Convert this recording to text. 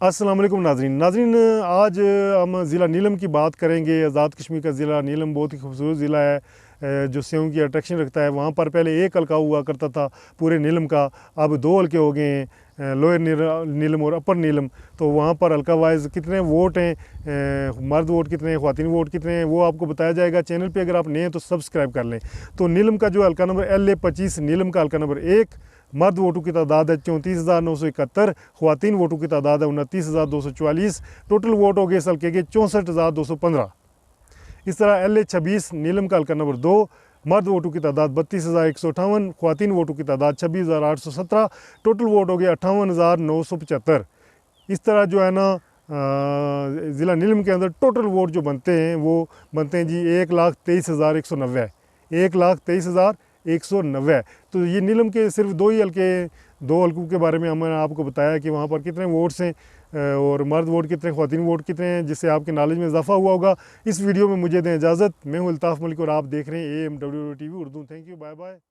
अस्सलाम वालेकुम नाज़रीन, आज हम ज़िला नीलम की बात करेंगे। आज़ाद कश्मीर का ज़िला नीलम बहुत ही खूबसूरत ज़िला है जो सेवों की अट्रैक्शन रखता है। वहाँ पर पहले एक हल्का हुआ करता था पूरे नीलम का, अब दो हल्के हो गए हैं, लोअर नीलम और अपर नीलम। तो वहाँ पर हल्का वाइज कितने वोट हैं, मर्द वोट कितने हैं, ख़वातीन वोट कितने हैं, वो आपको बताया जाएगा। चैनल पे अगर आप नए हैं तो सब्सक्राइब कर लें। तो नीलम का जो हल्का नंबर LA 25, नीलम का हल्का नंबर 1, मर्द वोटों की तादाद है 34,971, ख़वातीन वोटों की तादाद है 29,244। टोटल वोट हो गए इस हल्के के 64,215। इस तरह LA 26, नीलम का हल्का नंबर 2, मर्द वोटों की तादाद 32,158, ख़वातीन वोटों की तादाद 26,817। टोटल वोट हो गए 58,975। इस तरह जो है ना ज़िला नीलम के अंदर टोटल वोट जो बनते हैं वो बनते हैं जी 1,23,190 है। 1,23,190 है। तो ये नीलम के सिर्फ दो ही हल्के, दो हल्कों के बारे में हमने आपको बताया कि वहाँ पर कितने वोट्स हैं और मर्द वोट कितने, ख़वातीन वोट कितने हैं, जिससे आपके नॉलेज में इजाफा हुआ होगा। इस वीडियो में मुझे दें इजाज़त। मैं हूँ अल्ताफ़ मलिक और आप देख रहे हैं AMWW TV Urdu. Thank you, bye bye.